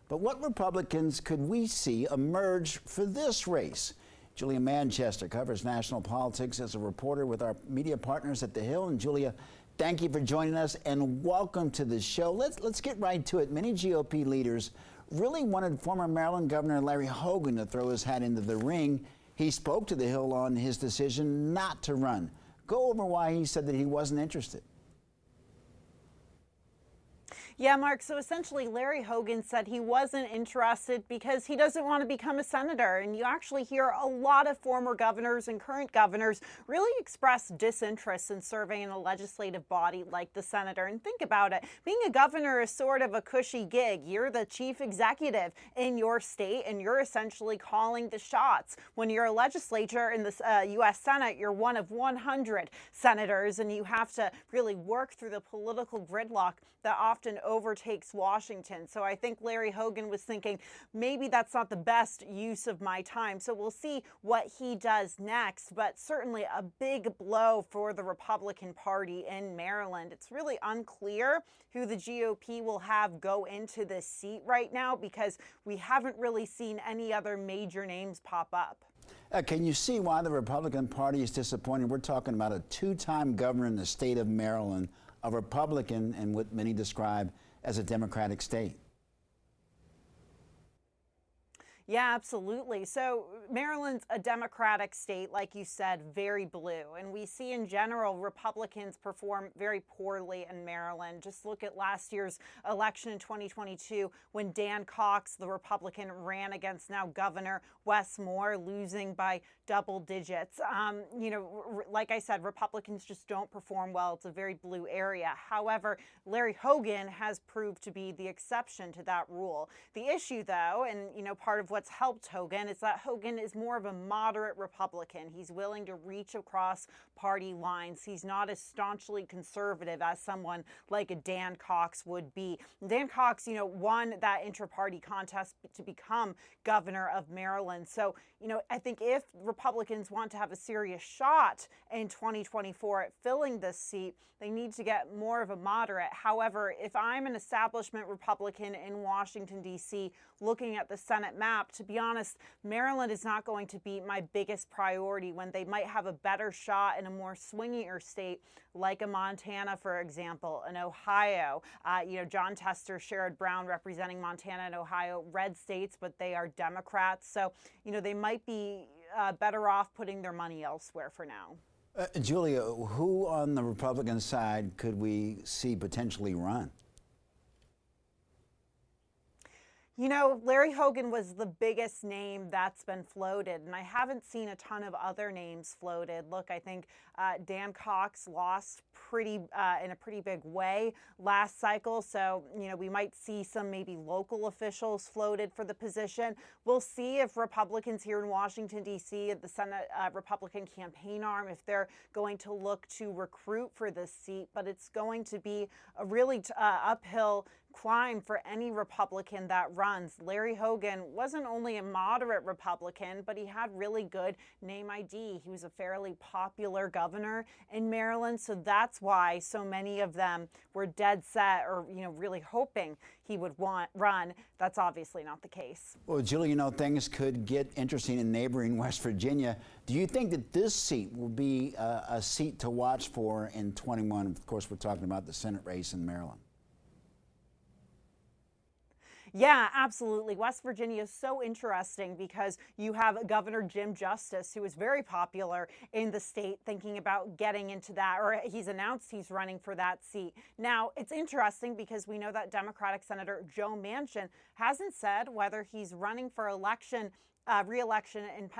But what Republicans could we see emerge for this race? Julia Manchester covers national politics as a reporter with our media partners at The Hill. And Julia, thank you for joining us and welcome to the show. Let's get right to it. Many GOP leaders really wanted former Maryland Governor Larry Hogan to throw his hat into the ring. He spoke to The Hill on his decision not to run. Go over why he said that he wasn't interested. Yeah, Mark, so essentially Larry Hogan said he wasn't interested because he doesn't want to become a senator. And you actually hear a lot of former governors and current governors really express disinterest in serving in a legislative body like the senator. And think about it. Being a governor is sort of a cushy gig. You're the chief executive in your state, and you're essentially calling the shots. When you're a legislator in the U.S. Senate, you're one of 100 senators, and you have to really work through the political gridlock that often overtakes Washington. So I think Larry Hogan was thinking, maybe that's not the best use of my time. So we'll see what he does next, but certainly a big blow for the Republican Party in Maryland. It's really unclear who the GOP will have go into this seat right now because we haven't really seen any other major names pop up. Can you see why the Republican Party is disappointed? We're talking about a two-time governor in the state of Maryland, a Republican in what many describe as a Democratic state. Yeah, absolutely. So Maryland's a Democratic state, like you said, very blue. And we see in general Republicans perform very poorly in Maryland. Just look at last year's election in 2022 when Dan Cox, the Republican, ran against now Governor Wes Moore, losing by double digits. Like I said, Republicans just don't perform well. It's a very blue area. However, Larry Hogan has proved to be the exception to that rule. The issue, though, and part of what's helped Hogan is that Hogan is more of a moderate Republican. He's willing to reach across party lines. He's not as staunchly conservative as someone like a Dan Cox would be. Dan Cox, won that inter-party contest to become governor of Maryland. So, I think if Republicans want to have a serious shot in 2024 at filling this seat, they need to get more of a moderate. However, if I'm an establishment Republican in Washington, D.C., looking at the Senate map, to be honest, Maryland is not going to be my biggest priority when they might have a better shot in a more swingier state like a Montana, for example, an Ohio. John Tester, Sherrod Brown representing Montana and Ohio, red states, but they are Democrats. So, they might be better off putting their money elsewhere for now. Julia, who on the Republican side could we see potentially run? Larry Hogan was the biggest name that's been floated, and I haven't seen a ton of other names floated. Look, I think Dan Cox lost in a pretty big way last cycle, so we might see some maybe local officials floated for the position. We'll see if Republicans here in Washington, D.C., at the Senate Republican campaign arm, if they're going to look to recruit for this seat, but it's going to be a really uphill climb for any Republican that runs. Larry Hogan wasn't only a moderate Republican, but he had really good name ID. He was a fairly popular governor in Maryland, so that's why so many of them were dead set or, really hoping he would run. That's obviously not the case. Well, Julia, things could get interesting in neighboring West Virginia. Do you think that this seat will be a seat to watch for in 21? Of course, we're talking about the Senate race in Maryland. Yeah, absolutely. West Virginia is so interesting because you have Governor Jim Justice, who is very popular in the state, thinking about getting into that, or he's announced he's running for that seat. Now, it's interesting because we know that Democratic Senator Joe Manchin hasn't said whether he's running for re-election in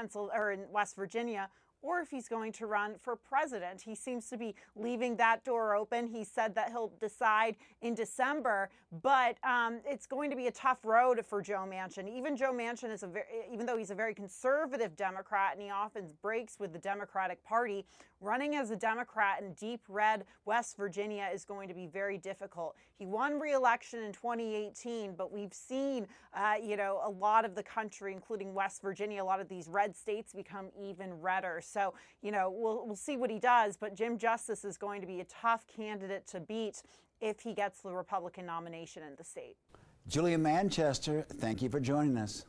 West Virginia, or if he's going to run for president. He seems to be leaving that door open. He said that he'll decide in December, but it's going to be a tough road for Joe Manchin. Even Joe Manchin is even though he's a very conservative Democrat and he often breaks with the Democratic Party, running as a Democrat in deep red West Virginia is going to be very difficult. He won re-election in 2018, but we've seen, a lot of the country, including West Virginia, a lot of these red states become even redder. So, we'll see what he does, but Jim Justice is going to be a tough candidate to beat if he gets the Republican nomination in the state. Julia Manchester, thank you for joining us.